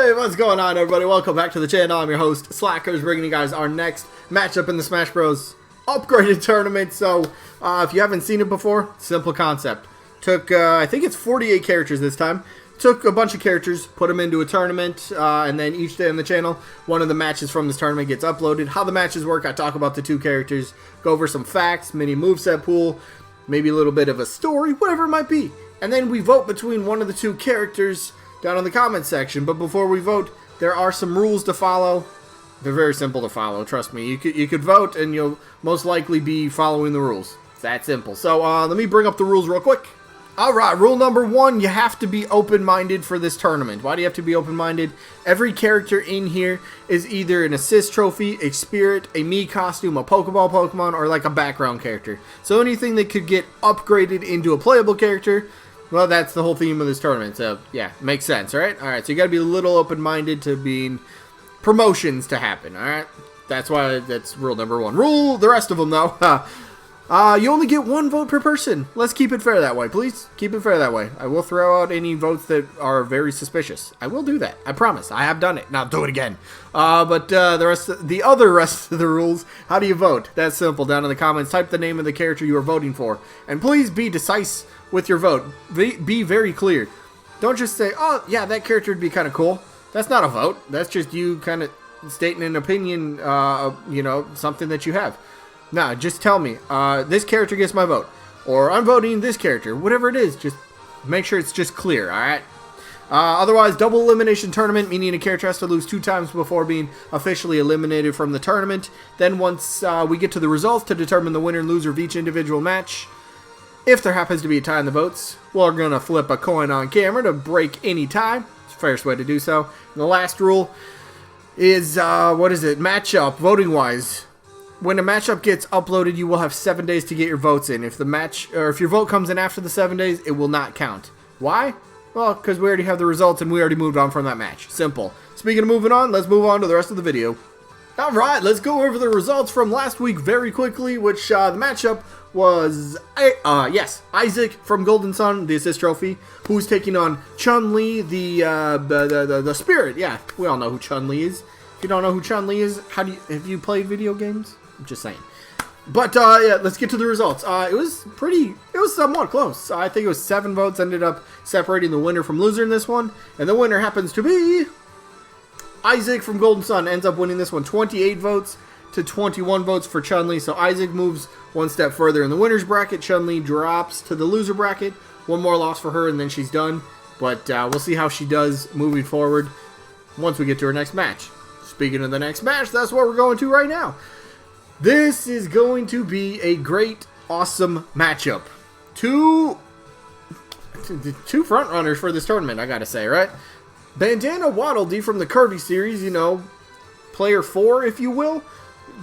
Hey, what's going on, everybody? Welcome back to the channel. I'm your host, Slackers, bringing you guys our next matchup in the Smash Bros. Upgraded tournament. So, if you haven't seen it before, simple concept. Took, I think it's 48 characters this time. Took a bunch of characters, put them into a tournament, and then each day on the channel, one of the matches from this tournament gets uploaded. How the matches work, I talk about the two characters, go over some facts, mini moveset pool, maybe a little bit of a story, whatever it might be. And then we vote between one of the two characters down in the comment section. But before we vote, there are some rules to follow. They're very simple to follow, trust me. You could vote and you'll most likely be following the rules. It's that simple. So let me bring up the rules real quick. Alright, rule number one, you have to be open-minded for this tournament. Why do you have to be open-minded? Every character in here is either an assist trophy, a spirit, a Mii costume, a Pokemon, or like a background character. So anything that could get upgraded into a playable character, well, that's the whole theme of this tournament. So, yeah, makes sense, right? Alright, so you gotta be a little open-minded to being promotions to happen, alright? That's why, that's rule number one. The rest of them, though, you only get one vote per person. Let's keep it fair that way, please. Keep it fair that way. I will throw out any votes that are very suspicious. I will do that. I promise. I have done it. Now do it again. But the other rest of the rules, how do you vote? That's simple. Down in the comments, type the name of the character you are voting for. And please be decisive with your vote. Be very clear. Don't just say, oh, yeah, that character would be kind of cool. That's not a vote. That's just you kind of stating an opinion, you know, something that you have. Nah, just tell me, this character gets my vote. Or I'm voting this character. Whatever it is, just make sure it's just clear, alright? Otherwise, double elimination tournament, meaning a character has to lose 2 times before being officially eliminated from the tournament. Then once we get to the results to determine the winner and loser of each individual match, if there happens to be a tie in the votes, we're going to flip a coin on camera to break any tie. It's the fairest way to do so. And the last rule is, matchup, voting-wise. When a matchup gets uploaded, you will have 7 days to get your votes in. If your vote comes in after the 7 days, it will not count. Why? Well, because we already have the results and we already moved on from that match. Simple. Speaking of moving on, let's move on to the rest of the video. Alright, let's go over the results from last week very quickly, which the matchup was, Isaac from Golden Sun, the assist trophy, who's taking on Chun-Li, the spirit. Yeah, we all know who Chun-Li is. If you don't know who Chun-Li is, have you played video games? I'm just saying. But, yeah, let's get to the results. It was somewhat close. I think it was 7 votes ended up separating the winner from loser in this one. And the winner happens to be Isaac from Golden Sun. Ends up winning this one, 28 votes to 21 votes for Chun-Li. So Isaac moves one step further in the winner's bracket. Chun-Li drops to the loser bracket. One more loss for her and then she's done. But we'll see how she does moving forward once we get to her next match. Speaking of the next match, that's what we're going to right now. This is going to be a great, awesome matchup. Two front runners for this tournament, I gotta say, right? Bandana Waddle Dee from the Kirby series, you know, player 4, if you will.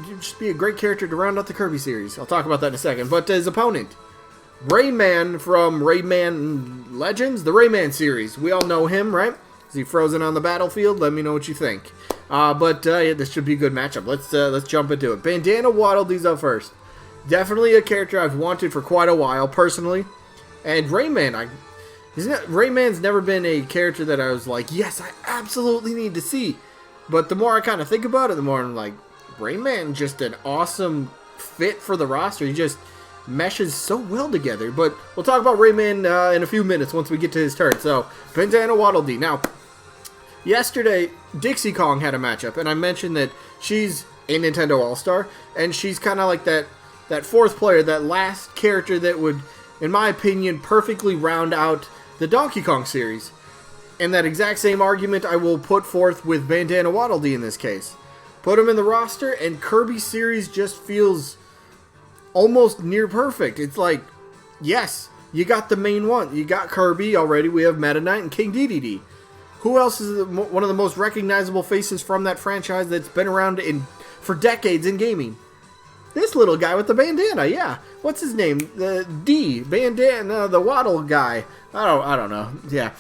You'd just be a great character to round out the Kirby series. I'll talk about that in a second. But his opponent, Rayman from Rayman Legends, the Rayman series. We all know him, right? Is he frozen on the battlefield? Let me know what you think. Yeah, this should be a good matchup. Let's jump into it. Bandana Waddle Dee's up first. Definitely a character I've wanted for quite a while, personally. And Rayman, Rayman's never been a character that I was like, yes, I absolutely need to see. But the more I kind of think about it, the more I'm like, Rayman, just an awesome fit for the roster. He just meshes so well together. But we'll talk about Rayman in a few minutes once we get to his turn. So, Bandana Waddle Dee. Now, yesterday, Dixie Kong had a matchup, and I mentioned that she's a Nintendo All-Star, and she's kind of like that 4th player, that last character that would, in my opinion, perfectly round out the Donkey Kong series. And that exact same argument I will put forth with Bandana Waddle Dee in this case. Put him in the roster, and Kirby series just feels almost near perfect. It's like, yes, you got the main one. You got Kirby already. We have Meta Knight and King Dedede. Who else is one of the most recognizable faces from that franchise that's been around for decades in gaming? This little guy with the bandana, yeah. What's his name? The D. Bandana, the Waddle guy. I don't know. Yeah.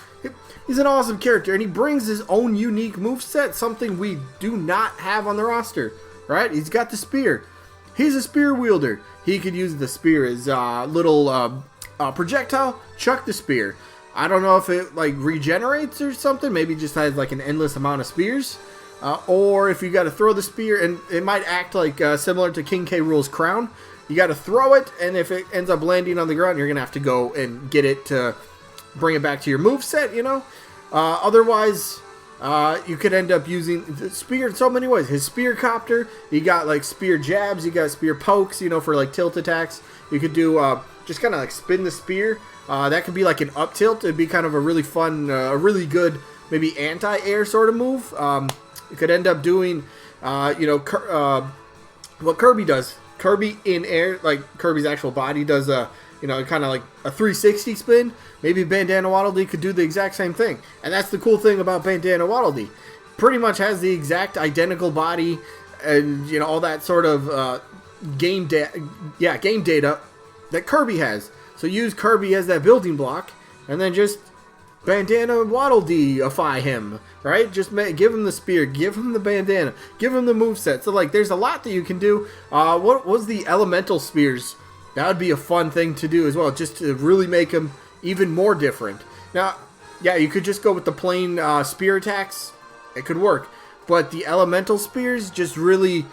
He's an awesome character, and he brings his own unique moveset, something we do not have on the roster, right? He's got the spear. He's a spear wielder. He could use the spear as a little projectile, chuck the spear. I don't know if it like regenerates or something. Maybe just has like an endless amount of spears. Or if you got to throw the spear, and it might act like similar to King K. Rool's crown. You got to throw it, and if it ends up landing on the ground, you're going to have to go and get it to bring it back to your moveset, you know? Otherwise, you could end up using the spear in so many ways. His spear copter, you got like spear jabs, you got spear pokes, you know, for like tilt attacks. You could do just kind of like spin the spear. That could be like an up tilt. It'd be kind of a really fun, a really good, maybe anti-air sort of move. You could end up doing, you know, what Kirby does. Kirby in air, like Kirby's actual body does you know, kind of like a 360 spin. Maybe Bandana Waddle Dee could do the exact same thing. And that's the cool thing about Bandana Waddle Dee. Pretty much has the exact identical body and, you know, all that sort of game data that Kirby has. So use Kirby as that building block and then just Bandana Waddle Dee-ify him, right? Just give him the spear, give him the bandana, give him the moveset. So, like, there's a lot that you can do. What was the elemental spears? That would be a fun thing to do as well, just to really make him even more different. Now, yeah, you could just go with the plain spear attacks. It could work. But the elemental spears just really,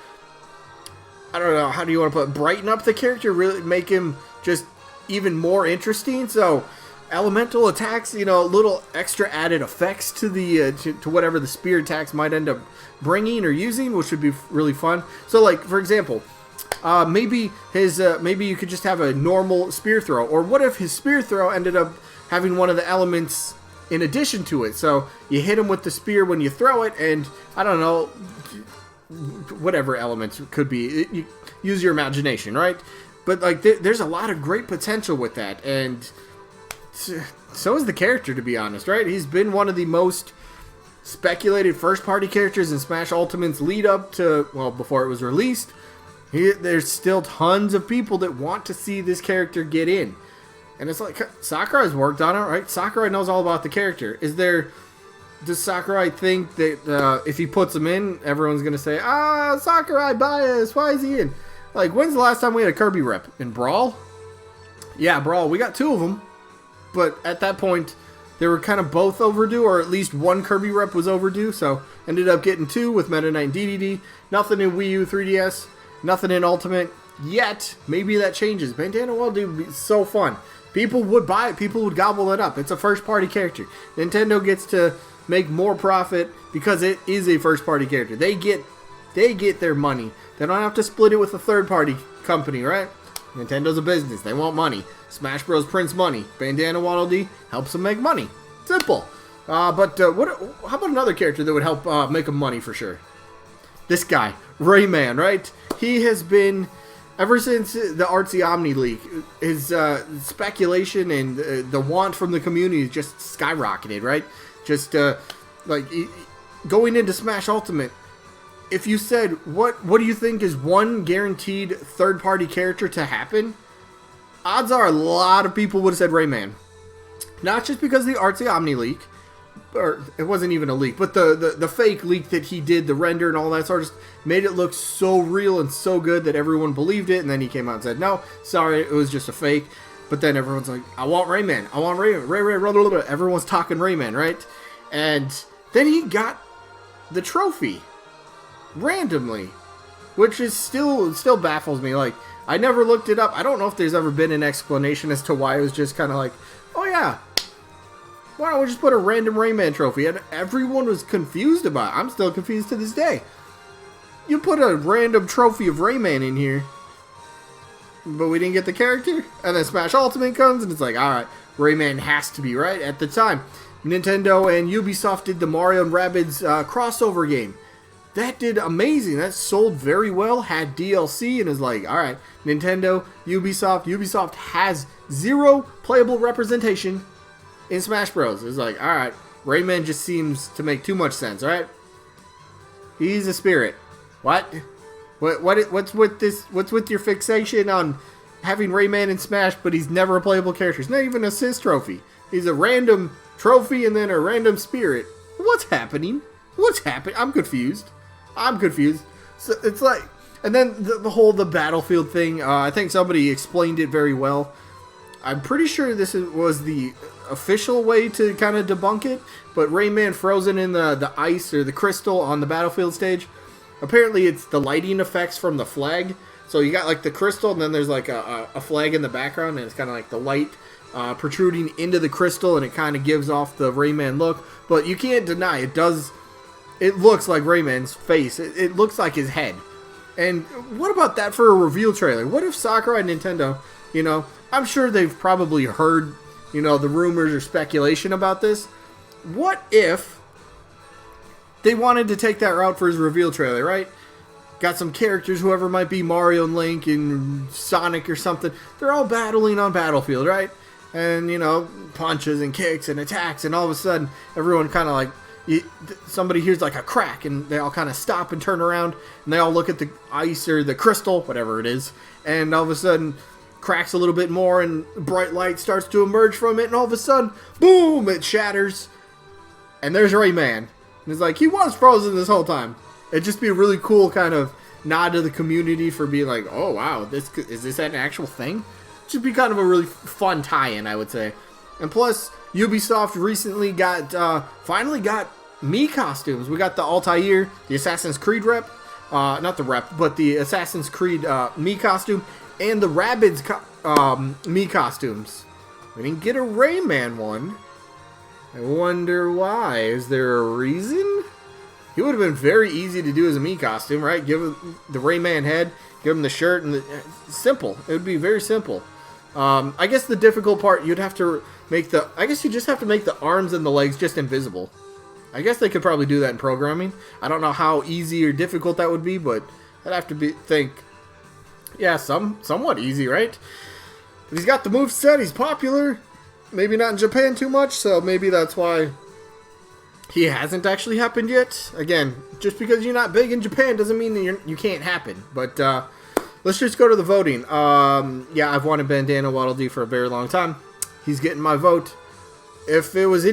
I don't know, how do you want to put it? Brighten up the character, really make him just even more interesting. So, elemental attacks, you know, little extra added effects to the to whatever the spear attacks might end up bringing or using, which would be really fun. So, like, for example, maybe you could just have a normal spear throw, or what if his spear throw ended up having one of the elements in addition to it? So you hit him with the spear when you throw it, and I don't know, whatever elements it could be. You use your imagination, right? But like, there's a lot of great potential with that, and so is the character, to be honest, right? He's been one of the most speculated first-party characters in Smash Ultimate's lead up to, well, before it was released. There's still tons of people that want to see this character get in. And it's like, Sakurai's worked on it, right? Sakurai knows all about the character. Does Sakurai think that if he puts him in, everyone's going to say, Sakurai bias, why is he in? Like, when's the last time we had a Kirby rep? In Brawl? Yeah, Brawl, we got 2 of them. But at that point, they were kind of both overdue, or at least one Kirby rep was overdue, so ended up getting 2 with Meta Knight and DDD. Nothing in Wii U 3DS, nothing in Ultimate yet. Maybe that changes. Bandana Waddle Dee would be so fun. People would buy it, people would gobble it up. It's a first-party character. Nintendo gets to make more profit because it is a first-party character. They get their money. They don't have to split it with a third-party company, right? Nintendo a business. They want money. Smash Bros. Prints money. Bandana Waddle Dee helps them make money. Simple. How about another character that would help make them money for sure? This guy, Rayman, right? He has been, ever since the Artsy Omni leak, his speculation and the want from the community just skyrocketed, right? Just like going into Smash Ultimate, if you said, what do you think is one guaranteed third-party character to happen? Odds are a lot of people would have said Rayman. Not just because of the Artsy Omni leak, or it wasn't even a leak, but the fake leak that he did, the render and all that sort of stuff, made it look so real and so good that everyone believed it, and then he came out and said, no, sorry, it was just a fake. But then everyone's like, I want Rayman, I want Rayman, Ray, everyone's talking Rayman, right? And then he got the trophy. Randomly, which is still baffles me. Like, I never looked it up. I don't know if there's ever been an explanation as to why it was just kind of like, oh yeah, why don't we just put a random Rayman trophy? And everyone was confused about it. I'm still confused to this day. You put a random trophy of Rayman in here, but we didn't get the character? And then Smash Ultimate comes, and it's like, alright, Rayman has to be, right? At the time, Nintendo and Ubisoft did the Mario and Rabbids crossover game. That did amazing. That sold very well, had DLC, and is like, alright, Nintendo, Ubisoft has 0 playable representation in Smash Bros. It's like, alright, Rayman just seems to make too much sense, right? He's a spirit. What? What's with this? What's with your fixation on having Rayman in Smash, but he's never a playable character? He's not even an assist trophy. He's a random trophy and then a random spirit. What's happening? What's happening? I'm confused. So it's like, and then the Battlefield thing. I think somebody explained it very well. I'm pretty sure this was the official way to kind of debunk it, but Rayman frozen in the ice or the crystal on the battlefield stage, apparently it's the lighting effects from the flag. So you got like the crystal, and then there's like a flag in the background, and it's kind of like the light protruding into the crystal, and it kind of gives off the Rayman look. But you can't deny it does. It looks like Rayman's face. It looks like his head. And what about that for a reveal trailer? What if Sakurai and Nintendo, you know, I'm sure they've probably heard, you know, the rumors or speculation about this. What if they wanted to take that route for his reveal trailer, right? Got some characters, whoever might be, Mario and Link and Sonic or something. They're all battling on Battlefield, right? And, you know, punches and kicks and attacks, and all of a sudden, everyone kind of like, somebody hears like a crack, and they all kind of stop and turn around, and they all look at the ice or the crystal, whatever it is, and all of a sudden, cracks a little bit more, and bright light starts to emerge from it, and all of a sudden, boom, it shatters, and there's Rayman. And it's like, he was frozen this whole time. It'd just be a really cool kind of nod to the community for being like, oh wow, is this an actual thing? It should be kind of a really fun tie-in, I would say. And plus, Ubisoft recently finally got Mii costumes. We got the Altair, the Assassin's Creed rep, not the rep, but the Assassin's Creed Mii costume, and the Rabbids Mii costumes. We didn't get a Rayman one. I wonder why. Is there a reason? He would have been very easy to do as a Mii costume, right? Give him the Rayman head, give him the shirt, and simple. It would be very simple. I guess the difficult part, you'd have to make I guess you just have to make the arms and the legs just invisible. I guess they could probably do that in programming. I don't know how easy or difficult that would be, but I'd have to think, yeah, somewhat easy, right? But he's got the moveset, he's popular. Maybe not in Japan too much, so maybe that's why he hasn't actually happened yet. Again, just because you're not big in Japan doesn't mean that you can't happen. But let's just go to the voting. Yeah, I've wanted Bandana Waddle Dee for a very long time. He's getting my vote. If it was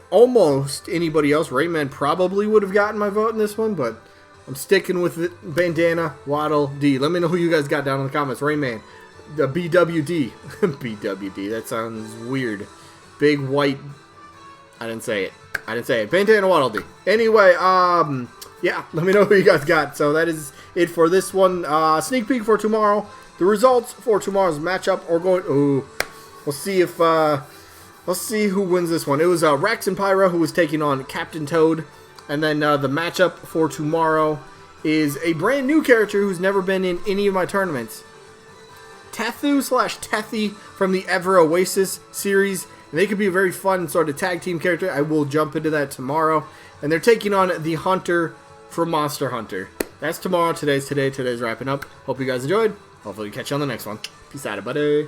almost anybody else, Rayman probably would have gotten my vote in this one, but I'm sticking with it. Bandana Waddle Dee. Let me know who you guys got down in the comments. Rayman, the BWD. BWD, that sounds weird. Big white. I didn't say it. Bandana Waddle Dee. Anyway, yeah, let me know who you guys got. So that is it for this one. Sneak peek for tomorrow. The results for tomorrow's matchup are going. Ooh, we'll see if. Let's see who wins this one. It was Rex and Pyra who was taking on Captain Toad. And then the matchup for tomorrow is a brand new character who's never been in any of my tournaments. Tethu/Tethy from the Ever Oasis series. And they could be a very fun sort of tag team character. I will jump into that tomorrow. And they're taking on the Hunter from Monster Hunter. That's tomorrow. Today's wrapping up. Hope you guys enjoyed. Hopefully catch you on the next one. Peace out, buddy.